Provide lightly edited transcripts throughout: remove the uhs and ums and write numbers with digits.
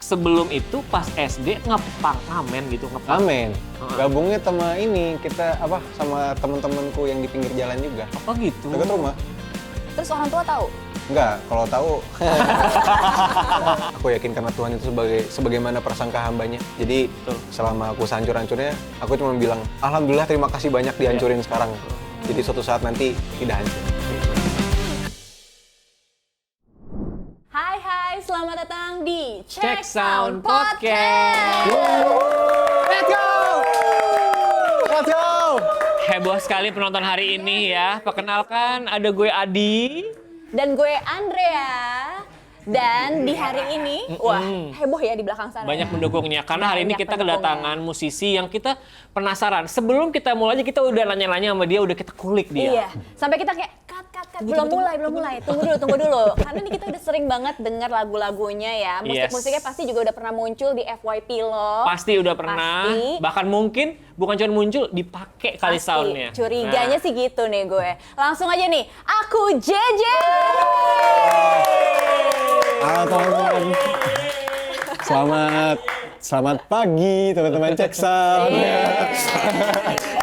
sebelum itu pas SD ngepang ngamen gitu ngepang. Ngamen. Gabungnya sama ini kita sama teman-temanku yang di pinggir jalan juga. Apa gitu? Dekat rumah. Terus orang tua tahu? Enggak, kalau tahu aku yakin karena Tuhan itu sebagaimana prasangka hambanya. Jadi selama aku sehancur-hancurnya, aku cuma bilang, alhamdulillah terima kasih banyak dihancurin sekarang. Jadi suatu saat nanti tidak hancur. Hai, selamat datang di Check Sound Podcast. Let's go! Let's go! Heboh sekali penonton hari ini ya. Perkenalkan ada gue Adi. Dan gue Andrea. Dan di hari ini, wah heboh ya di belakang sana. Banyak mendukungnya. Karena hari ini Banyak kita pendukungnya. kedatangan musisi yang kita penasaran. Sebelum kita mulai aja kita udah nanya-nanya sama dia, udah kita kulik dia. Iya, sampai kita kayak cut. Belum mulai. Tunggu dulu. Karena ini kita udah sering banget dengar lagu-lagunya ya. Musik-musiknya pasti juga udah pernah muncul di FYP lo. Pasti udah pernah. Pasti. Bahkan mungkin bukan cuma muncul, dipakai kali soundnya. Curiganya sih gitu nih gue. Langsung aja nih, aku JJ. Halo teman-teman. Selamat pagi teman-teman Check Sound.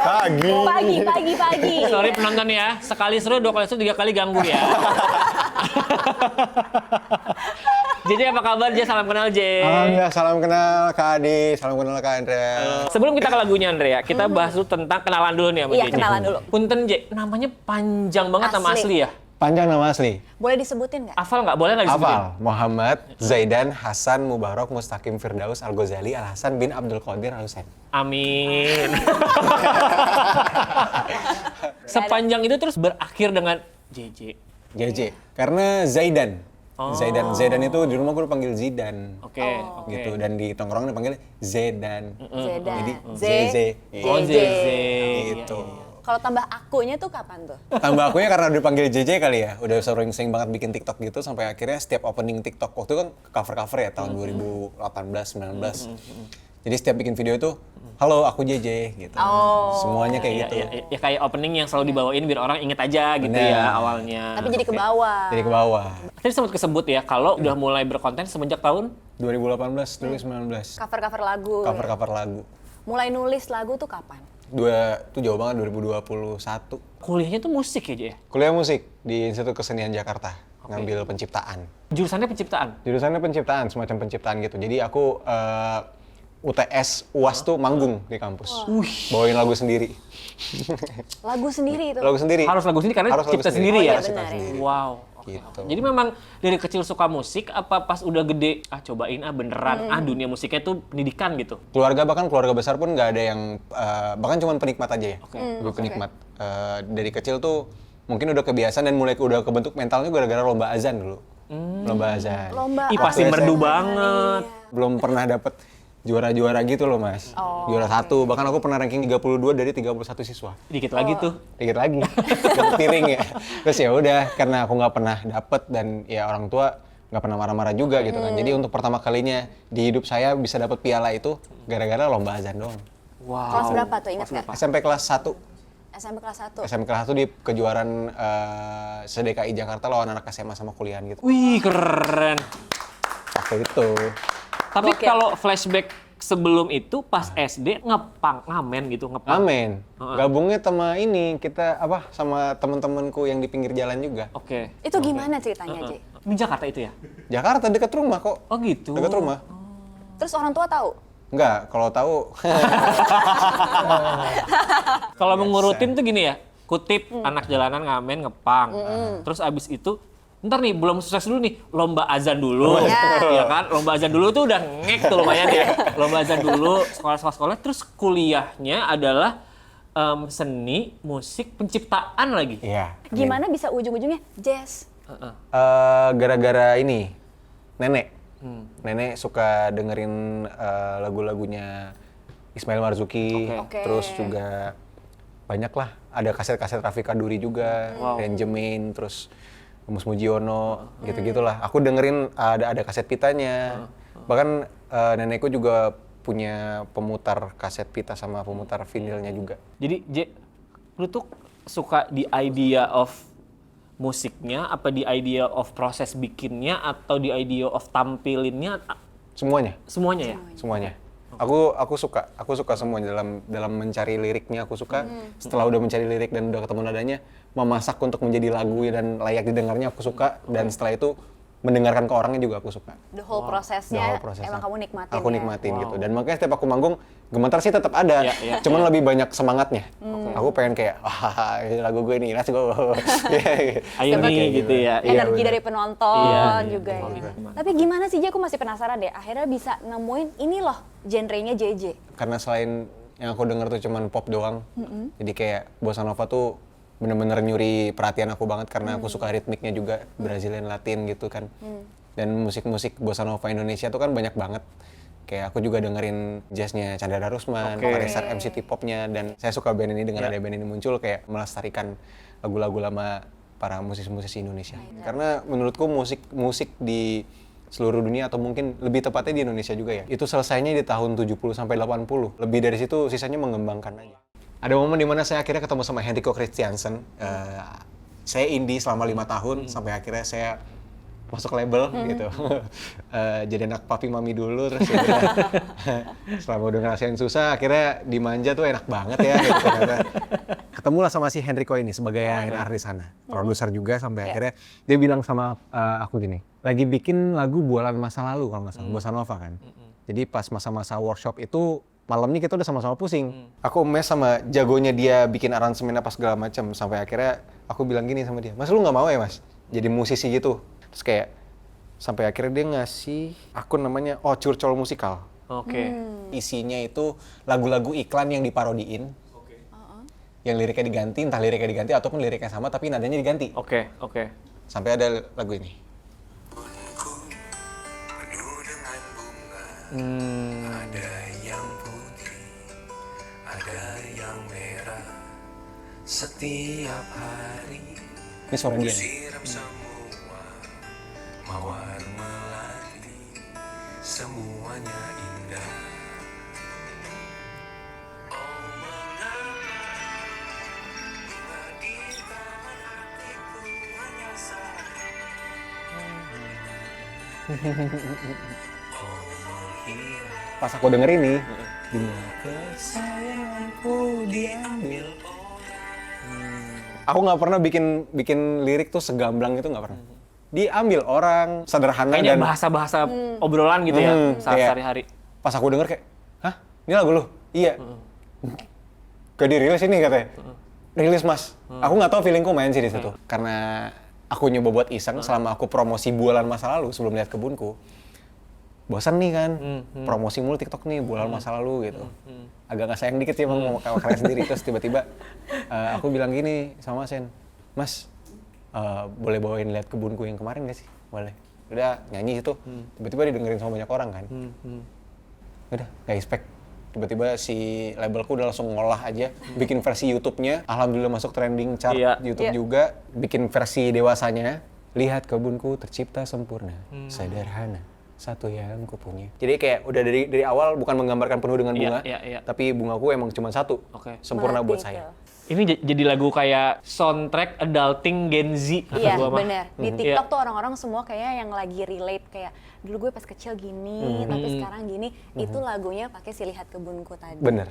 Pagi. Sorry penonton ya, sekali seru, 2 kali seru, 3 kali ganggu ya. JJ apa kabar? J, salam kenal J. Alhamdulillah, salam kenal Kak Adi, salam kenal Kak Andrea. Sebelum kita ke lagunya Andrea, kita bahas dulu tentang kenalan dulu nih sama Iya, JJ. kenalan dulu. Punten J, namanya panjang banget nama asli ya? Panjang nama asli. Boleh disebutin nggak? Hafal nggak? Boleh nggak disebutin? Hafal. Muhammad Zaidan Hasan Mubarak Mustaqim Firdaus Al-Ghazali Al-Hasan bin Abdul Qadir Al-Husain. Amin. Sepanjang itu terus berakhir dengan JJ. JJ. Karena Zaidan. Oh. Zaidan itu di rumah gue dipanggil Zidan. Oke. Gitu. Dan di tongkrongan dipanggil Zedan. Zedan. Jadi Z. Oh, JJ. JJ. Gitu. Kalau tambah akunya tuh kapan tuh? Tambah akunya karena udah dipanggil JJ kali ya. Udah sering banget bikin TikTok gitu sampai akhirnya setiap opening TikTok waktu itu kan cover-cover ya tahun 2018 19. Jadi setiap bikin video itu halo aku JJ gitu. Semuanya kayak gitu. Ya kayak opening yang selalu dibawain biar orang inget aja gitu Bener. ya awalnya. Tapi jadi ke bawah. Jadi ke bawah. Tadi sempat kesebut ya kalau udah mulai berkonten semenjak tahun 2018, 2019. Cover-cover lagu. Cover-cover lagu. Mulai nulis lagu tuh kapan? Itu jauh banget 2021. kuliahnya tuh musik ya, J? Kuliah musik di Institut Kesenian Jakarta. Ngambil penciptaan. Jurusannya penciptaan? Jurusannya penciptaan, semacam penciptaan gitu. Jadi aku UTS, UAS tuh manggung di kampus. Bawain lagu sendiri. Lagu sendiri itu? Lagu sendiri. Harus lagu sendiri karena Harus lagu cipta sendiri Oh, ya? iya, benar, sendiri. Wow. Gitu. Jadi memang dari kecil suka musik, apa pas udah gede, cobain beneran, dunia musiknya tuh pendidikan gitu? Bahkan keluarga besar pun nggak ada yang, bahkan cuma penikmat aja ya. Gue penikmat. Dari kecil tuh mungkin udah kebiasaan dan mulai udah kebentuk mentalnya gara-gara lomba azan dulu. Lomba azan. Ih pasti Waktu merdu SMA. banget. Belum pernah dapet juara-juara gitu loh mas. Juara 1, bahkan aku pernah ranking 32 dari 31 siswa. Dikit lagi tuh. Dikit lagi, dapet piring ya. Terus ya udah, karena aku nggak pernah dapet dan ya orang tua nggak pernah marah-marah juga gitu kan. Jadi untuk pertama kalinya di hidup saya bisa dapet piala itu gara-gara lomba azan doang. Wow. Kelas berapa tuh, ingat nggak? SMP kelas 1. SMP kelas 1. SMP kelas 1 di kejuaraan se-DKI Jakarta lawan anak SMA sama kuliahan gitu. Wih keren. Waktu itu. Tapi Oke. kalau flashback sebelum itu pas SD ngepang ngamen gitu ngepang. Amin. Gabungnya sama ini, kita sama teman-temanku yang di pinggir jalan juga. Oke. Itu gimana ceritanya, Ji? Di Jakarta itu ya? Jakarta dekat rumah kok. Oh gitu. Dekat rumah. Terus orang tua tahu? Enggak, kalau tahu Kalau mengurutin tuh gini ya, kutip anak jalanan ngamen ngepang. Terus abis itu, ntar nih belum sukses dulu nih, lomba azan dulu. Ya kan, lomba azan dulu tuh udah ngek tuh lumayan ya. Lomba azan dulu, sekolah-sekolah. Terus kuliahnya adalah seni, musik, penciptaan lagi. Iya. Gimana bisa ujung-ujungnya jazz? Gara-gara ini, nenek. Nenek suka dengerin lagu-lagunya Ismail Marzuki, Oke. terus juga banyak lah. Ada kaset-kaset Raffi Kaduri juga, Benjamin, terus Mus Mujiono, gitu-gitulah. Aku dengerin ada kaset pitanya. Bahkan nenekku juga punya pemutar kaset pita sama pemutar vinilnya juga. Jadi, J, lu tuh suka di idea of musiknya, apa di idea of proses bikinnya, atau di idea of tampilinnya, Semuanya ya? Semuanya. Aku suka semuanya dalam mencari liriknya aku suka. Setelah udah mencari lirik dan udah ketemu nadanya, memasak untuk menjadi lagu dan layak didengarnya aku suka. Dan setelah itu mendengarkan ke orangnya juga aku suka. The whole prosesnya emang kamu nikmatin. Aku nikmatin gitu. Dan makanya setiap aku manggung, gemetar sih tetap ada. Cuman lebih banyak semangatnya. Aku pengen kayak, wah ini lagu gue nih, let's go. Ayo nih gitu ya. Energi dari penonton juga iya. ya. Tapi gimana sih, aku masih penasaran deh. Akhirnya bisa nemuin ini loh genrenya JJ. Karena selain yang aku denger tuh cuman pop doang, jadi kayak bossa nova tuh bener-bener nyuri perhatian aku banget karena aku suka ritmiknya juga, Brazilian Latin gitu kan. Dan musik-musik bossa nova Indonesia tuh kan banyak banget. Kayak aku juga dengerin jazznya Chandra Darusman, Kaisar MCT popnya, dan saya suka band ini dengan ada band ini muncul kayak melestarikan lagu-lagu lama para musisi-musisi Indonesia. Karena menurutku musik di seluruh dunia atau mungkin lebih tepatnya di Indonesia juga ya, itu selesainya di tahun 70 sampai 80. Lebih dari situ sisanya mengembangkan aja. Ada momen dimana saya akhirnya ketemu sama Henrico Christiansen. Saya indie selama 5 tahun sampai akhirnya saya masuk label gitu. Jadi anak papi mami dulu terus selama udah ngerasain susah akhirnya dimanja tuh enak banget ya gitu, ternyata. Ketemulah sama si Henrico ini sebagai A&R di sana. Produser juga sampai akhirnya dia bilang sama aku gini, lagi bikin lagu bualan masa lalu kalau nggak salah, bossa nova kan. Jadi pas masa-masa workshop itu malamnya kita udah sama-sama pusing. Aku mes sama jagonya dia bikin aransemen apa segala macam sampai akhirnya aku bilang gini sama dia, Mas lu nggak mau ya Mas jadi musisi gitu? Terus kayak sampai akhirnya dia ngasih akun namanya Curcol Musikal. Isinya itu lagu-lagu iklan yang diparodiin. Yang liriknya diganti, entah liriknya diganti ataupun liriknya sama tapi nadanya diganti. Sampai ada lagu ini. Ada yang putih, ada yang merah. Setiap hari Ini suara dia nih. siram semua, mawar melati, semuanya indah. Oh mengapa bunga di taman hatiku hanya satu. Pas aku denger ini, kesayanganku diambil. Aku nggak pernah bikin lirik tuh segamblang itu, nggak pernah. Diambil orang, sederhana Kayaknya dan bahasa-bahasa obrolan gitu ya, saat kayak- sehari-hari. pas aku denger kayak, hah? Ini lagu lu? Iya. Gak dirilis ini katanya. Rilis Mas. Aku nggak tahu feelingku main sih di situ. Karena aku nyoba buat iseng selama aku promosi bualan masa lalu sebelum lihat kebunku. Bosan nih kan, promosi mulu TikTok nih, bualan masa lalu gitu. Agak nggak sayang dikit sih emang mau karya sendiri. Terus tiba-tiba aku bilang gini sama Sen, Mas, boleh bawain lihat kebunku yang kemarin gak sih? Boleh. Udah nyanyi itu, tiba-tiba didengerin sama banyak orang kan. Udah, nggak expect. Tiba-tiba si labelku udah langsung ngolah aja, bikin versi YouTube-nya. Alhamdulillah masuk trending chart YouTube juga. Bikin versi dewasanya. Lihat kebunku tercipta sempurna, sederhana, satu yang kupunya. Jadi kayak udah dari awal bukan menggambarkan penuh dengan bunga, tapi bungaku emang cuma satu, sempurna buat saya. Ini jadi lagu kayak soundtrack adulting Gen Z. Iya bener, di TikTok tuh orang-orang semua kayak yang lagi relate kayak dulu gue pas kecil gini, tapi sekarang gini, itu lagunya pakai si Lihat Kebunku tadi. Bener.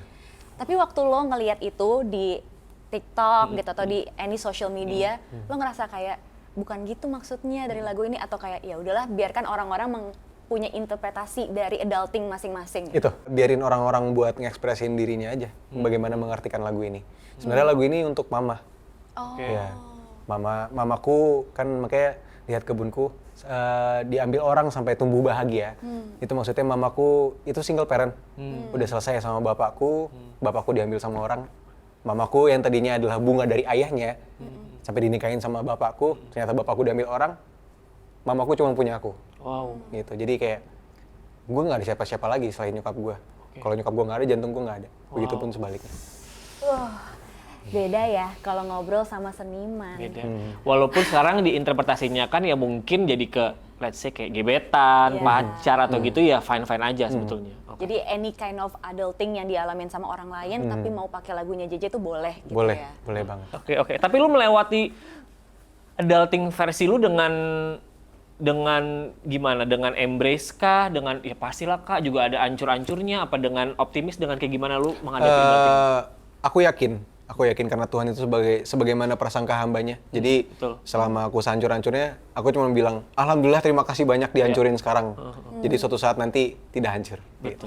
Tapi waktu lo ngelihat itu di TikTok gitu atau di any social media, lo ngerasa kayak bukan gitu maksudnya dari lagu ini atau kayak ya udahlah biarkan orang-orang punya interpretasi dari adulting masing-masing. Itu, biarin orang-orang buat ngekspresin dirinya aja, bagaimana mengartikan lagu ini. Sebenarnya lagu ini untuk mama. Ya, mamaku kan makanya lihat kebunku diambil orang sampai tumbuh bahagia. Itu maksudnya mamaku itu single parent, udah selesai sama bapakku, bapakku diambil sama orang. Mamaku yang tadinya adalah bunga dari ayahnya, sampai dinikahin sama bapakku, ternyata bapakku diambil orang, mamaku cuma punya aku. Gitu, jadi kayak gue nggak ada siapa-siapa lagi selain nyokap gue. Kalau nyokap gue nggak ada, jantung gue nggak ada. Begitupun sebaliknya. Beda ya kalau ngobrol sama seniman. Beda. Walaupun sekarang diinterpretasinya kan ya mungkin jadi ke let's say kayak gebetan, pacar atau gitu ya fine-fine aja sebetulnya. Jadi any kind of adulting yang dialamin sama orang lain tapi mau pakai lagunya JJ itu boleh gitu Boleh, ya. boleh banget. Oke. Tapi lu melewati adulting versi lu dengan dengan gimana? Dengan embrace kah? Dengan ya pastilah Kak juga ada ancur-ancurnya, apa dengan optimis, dengan kayak gimana lu menghadapi berarti? Aku yakin karena Tuhan itu sebagaimana prasangka hambanya. Jadi betul. selama aku sehancur-hancurnya, aku cuma bilang, alhamdulillah terima kasih banyak dihancurin sekarang. Jadi suatu saat nanti tidak hancur. Gitu.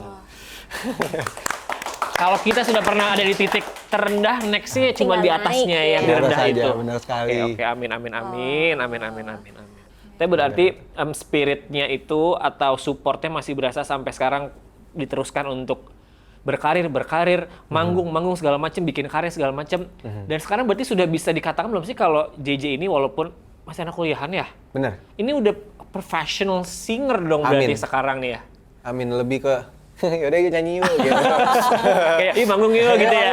Kalau kita sudah pernah ada di titik terendah, nextnya cuma di Tinggal atasnya naik, yang ya. di rendah Benar saja, itu. benar sekali. Oke, amin. Tapi berarti spiritnya itu atau supportnya masih berasa sampai sekarang diteruskan untuk berkarir, manggung segala macam, bikin karya segala macam. Dan sekarang berarti sudah bisa dikatakan belum sih kalau JJ ini walaupun masih anak kuliahan ya? Benar. Ini udah professional singer dong berarti sekarang nih ya? Amin, lebih ke yaudah yuk nyanyi yuk gitu. Kayak, ih manggung yuk gitu ya?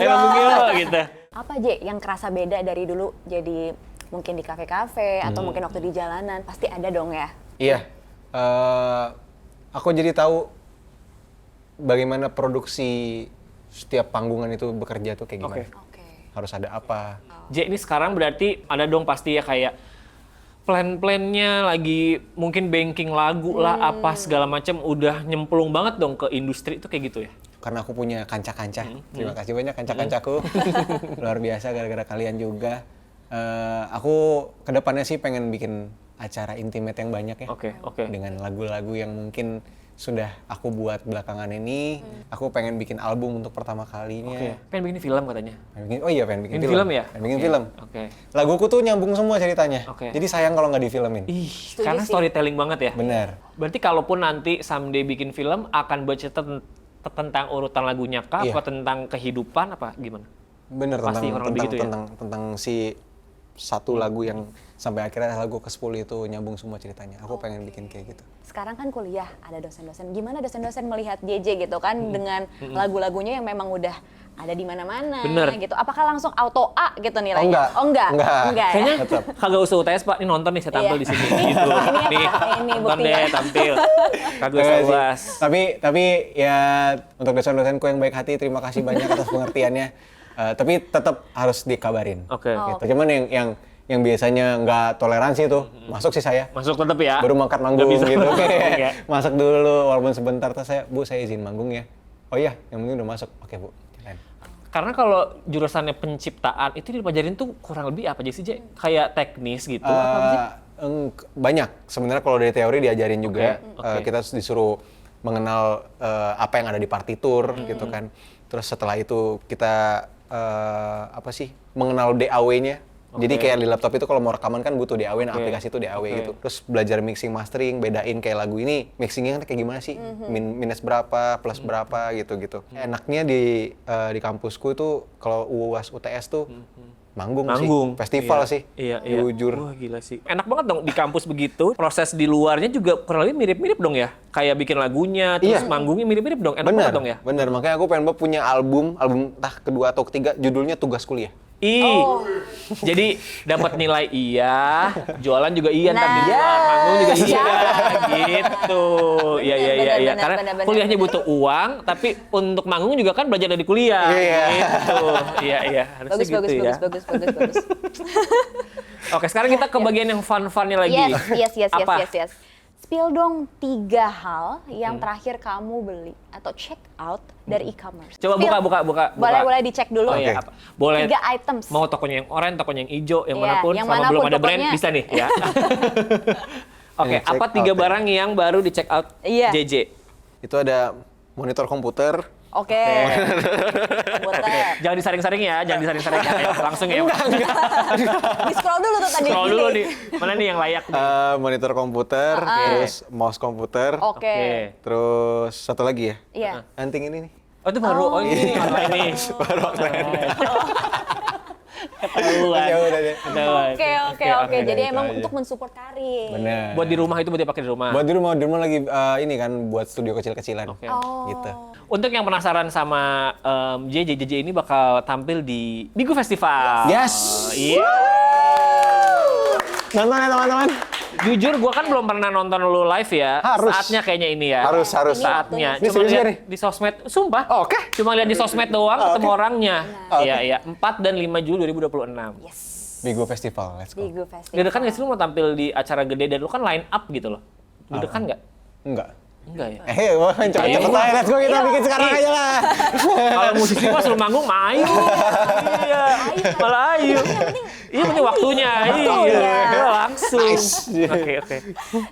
Manggung yuk gitu. Apa J yang kerasa beda dari dulu jadi mungkin di kafe-kafe atau mungkin waktu di jalanan? Pasti ada dong ya? Iya, aku jadi tahu bagaimana produksi setiap panggungan itu bekerja tuh kayak gimana. Oke. Harus ada apa. J ini sekarang berarti ada dong pasti ya kayak plan-plannya lagi mungkin banking lagu lah apa segala macam udah nyemplung banget dong ke industri itu kayak gitu ya? Karena aku punya kanca-kanca. Terima kasih banyak kanca-kancaku. Luar biasa gara-gara kalian juga. Aku kedepannya sih pengen bikin acara intimate yang banyak ya. Oke. Dengan lagu-lagu yang mungkin sudah aku buat belakangan ini. Aku pengen bikin album untuk pertama kalinya. Pengen bikin film katanya. Pengen bikin Bikin film ya? Pengen bikin film. Oke. Laguku tuh nyambung semua ceritanya. Oke. Jadi sayang kalau nggak difilmin. Ih, Setuju karena sih. storytelling banget ya. Bener. Berarti kalaupun nanti someday bikin film akan bercerita tentang urutan lagunya kah? Iya. Apa tentang kehidupan apa gimana? Bener Pasti kurang lebih gitu ya? tentang si satu lagu yang sampai akhirnya lagu ke-10 itu nyambung semua ceritanya. Aku pengen bikin kayak gitu. Sekarang kan kuliah, ada dosen-dosen. Gimana dosen-dosen melihat JJ gitu kan dengan lagu-lagunya yang memang udah ada di mana-mana Bener. gitu. Apakah langsung auto A gitu nilainya? enggak. Oh enggak. Enggak. Enggak ya? Kayaknya Tetap. kagak usah UTS Pak, ini nonton nih saya tampil Iya. di sini gitu. Nih, Ini nonton buktinya. deh tampil. Kagak usah Enggak sih. UAS. Tapi ya untuk dosen-dosenku yang baik hati, terima kasih banyak atas pengertiannya. Tapi tetap harus dikabarin. Oke. Gitu. Cuman yang biasanya nggak toleransi tuh, masuk sih saya. Masuk tetap ya. Baru mangkat manggung Nggak bisa gitu. ya. Masuk dulu walaupun sebentar, terus saya izin manggung ya. Oh iya, yang penting udah masuk. Oke Bu. Jalan. Karena kalau jurusannya penciptaan itu dipelajarin tuh kurang lebih apa aja sih, J? Kayak teknis gitu apa sih? Banyak. Sebenarnya kalau dari teori diajarin juga. Oke. Kita terus disuruh mengenal apa yang ada di partitur gitu kan. Terus setelah itu kita mengenal DAW-nya. Jadi kayak di laptop itu kalau mau rekaman kan butuh DAW, nah aplikasi itu DAW gitu. Terus belajar mixing mastering, bedain kayak lagu ini mixingnya kayak gimana sih, minus berapa, plus berapa gitu. Enaknya di kampusku itu kalau UAS UTS tuh manggung sih, festival sih, Iya. jujur. Wah gila sih. Enak banget dong di kampus begitu. Proses di luarnya juga kurang lebih mirip-mirip dong ya. Kayak bikin lagunya, terus Iya. manggungnya mirip-mirip dong. Enak banget dong ya. Bener, makanya aku pengen banget punya album entah kedua atau ketiga, judulnya Tugas Kuliah. Jadi dapat nilai iya, jualan juga iya, ntar di Nah. luar manggung juga iya, gitu. Iya. Benar, Karena benar, kuliahnya benar. butuh uang, tapi untuk manggung juga kan belajar dari kuliah. Iya. Gitu. Iya. Harusnya gitu ya. Bagus. Oke, sekarang kita ke bagian yang fun-funnya lagi. Yes. Apa? Spill dong 3 hal yang terakhir kamu beli atau check out dari e-commerce. Coba Spill. buka. Boleh dicek dulu. Oh iya, Oke. apa? Boleh. 3 items. Mau tokonya yang oranye, tokonya yang hijau, yang Iya, manapun, yang selama manapun belum ada brand pokoknya. bisa nih ya. Oke, Check apa out 3 ya. barang yang baru di check out Iya. JJ? Itu ada monitor komputer. Oke. Komputer. Jangan disaring-saring ya, Ayo, langsung ya. Di scroll dulu tuh tadi. Scroll dulu nih, mana nih yang layak nih? Monitor komputer, terus mouse komputer, Oke. terus satu lagi ya, Iya. anting ini nih. Oh itu baru, ini online nih. Baru Ketahuan. Ya udah deh. Ketahuan. Oke. Jadi itu emang aja. untuk mensupport karir. Bener. Buat di rumah itu buat dipakai di rumah. Buat di rumah lagi ini kan buat studio kecil-kecilan. Oke. Gitu. Untuk yang penasaran sama JJ ini bakal tampil di Bigu Festival. Yes. Iya. Nonton ya teman-teman. Jujur gue kan belum pernah nonton lu live ya. Harus. Saatnya kayaknya ini ya. Harus. Saatnya. Ini Cuma serius lihat nih? di sosmed. Sumpah. Oke. Cuma lihat di sosmed doang ketemu orangnya. Oke. Iya. 4 dan 5 Juli 2026. Yes. Bigo Festival, let's go. Bigo Festival. Deg-degan nggak sih lu mau tampil di acara gede dan lu kan line up gitu loh. Deg-degan nggak? Enggak. Enggak ya? Wah, cepet-cepet aja, let's go kita bikin sekarang aja lah. Kalau musisi mah suruh manggung mah ayo. Iya. Malah ayo. Iya penting waktunya. Iya. Langsung. Oke.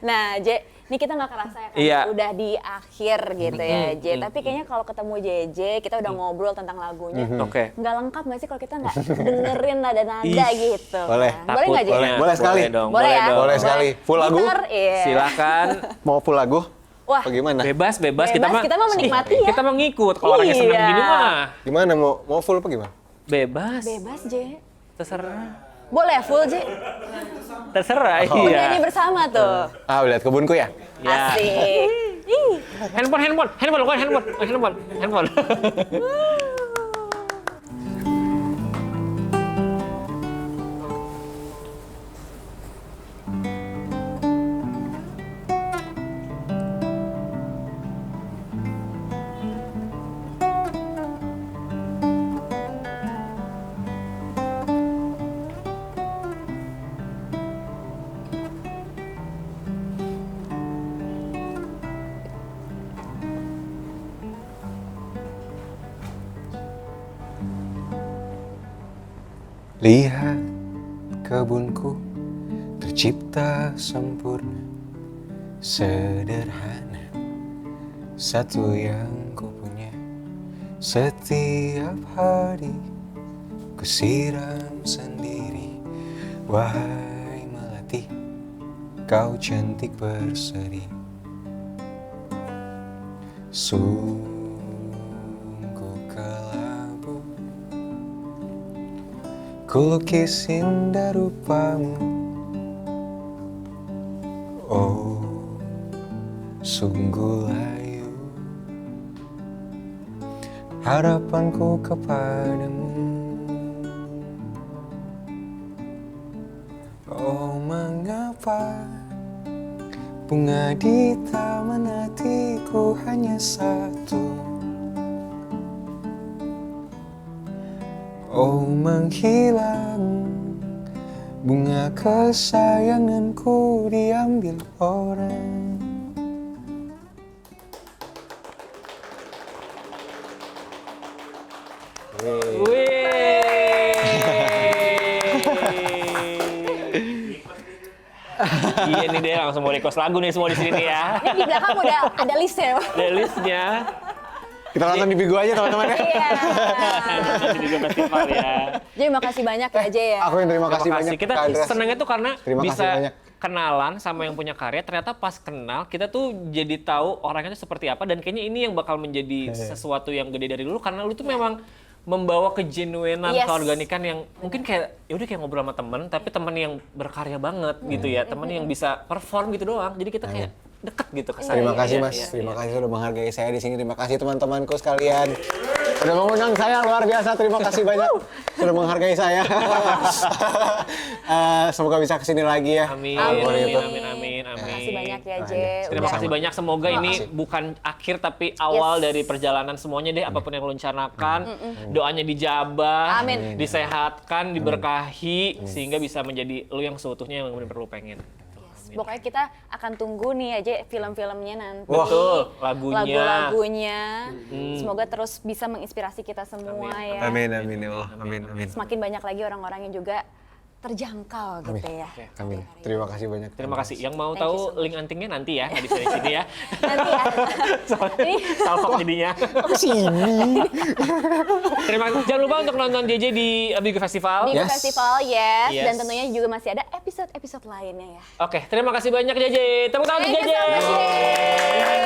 Nah, J, ini kita nggak kerasa ya kan? Iya. Udah di akhir gitu ya, J. Tapi kayaknya kalau ketemu JJ, kita udah ngobrol tentang lagunya. Oke. Nggak lengkap nggak sih kalau kita nggak dengerin nada-nada Ih, gitu? boleh. kan? Boleh nggak, J? Boleh sekali. Dong, Boleh ya? dong. Boleh sekali. Full lagu? Gitar, iya. Silakan. Mau full lagu? Wah, Bagaimana? Bebas. Bebas, kita mah menikmati ya. Kita mau ngikut. Kalau orangnya seneng Iya. gini mah. Gimana mau full apa gimana? Bebas. bebas, J. Terserah. Boleh full, J. Terserah, Nyanyi iya. bersama tuh. Ah, lihat kebunku ya? Ya. Asik. Ih. Handphone. Lihat kebunku tercipta sempurna, sederhana, satu yang ku punya. Setiap hari ku siram sendiri. Wahai melati, kau cantik berseri. Sungguh kelabu ku lukis indah rupamu. Oh, sungguh layu harapanku kepadamu. Oh, mengapa bunga di taman hatiku hanya satu? Oh, menghilang bunga kesayanganku diambil orang. Iya nih deh langsung mau request lagu nih semua di sini ya. Ini di belakang udah ada listnya. Ada listnya. Kita nonton di Bigo aja teman-teman ya. Iya. Nanti di festival ya. Jadi makasih banyak ya, J ya. Aku yang terima kasih Terima banyak. kasih. Kita Kak Andreas. senangnya tuh karena Terima kasih bisa banyak. kenalan sama yang punya karya. Ternyata pas kenal kita tuh jadi tahu orangnya tuh seperti apa dan kayaknya ini yang bakal menjadi sesuatu yang gede dari dulu karena lu tuh memang membawa kegenuinan, Yes. keorganikan yang mungkin kayak ya udah kayak ngobrol sama temen tapi temen yang berkarya banget gitu ya, temen yang bisa perform gitu doang. Jadi kita kayak deket gitu kesannya. Terima kasih Iya, Mas, iya, terima iya. kasih sudah menghargai saya di sini. Terima kasih teman-temanku sekalian. Sudah mengundang saya luar biasa. Terima kasih banyak sudah menghargai saya. Semoga bisa kesini lagi ya. Amin, Amin. amin. Terima kasih banyak ya, J. Terima Udah. kasih banyak. Semoga ini bukan akhir tapi awal dari perjalanan semuanya deh. Apapun yang lo rencanakan, doanya dijabah, Amin. disehatkan, diberkahi, sehingga bisa menjadi lo yang seutuhnya yang benar-benar lo pengen. Pokoknya kita akan tunggu nih aja film-filmnya nanti. Betul, lagunya. Lagu-lagunya. Semoga terus bisa menginspirasi kita semua ya. Amin, amin ya Allah. Amin, amin. Semakin banyak lagi orang-orang yang juga terjangkau Amin. gitu ya. Amin. Terima kasih banyak. Terima kasih. Yang mau Thank you tahu so much. link antingnya nanti ya, nggak bisa di sini ya. Nanti ya. Ini Salfok jadinya. Sini. Terima kasih. Jangan lupa untuk nonton JJ di Bigo Festival. Bigo Yes. Festival, yes. Yes. Dan tentunya juga masih ada episode-episode lainnya ya. Oke, terima kasih banyak JJ. Tepuk tangan untuk Thank you JJ. so much,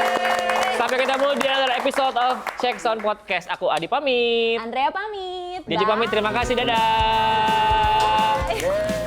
Sampai ketemu di another episode of Check Sound Podcast. Aku Adi pamit. Andrea pamit. JJ Bye. pamit. Terima kasih. Dadah. Bye.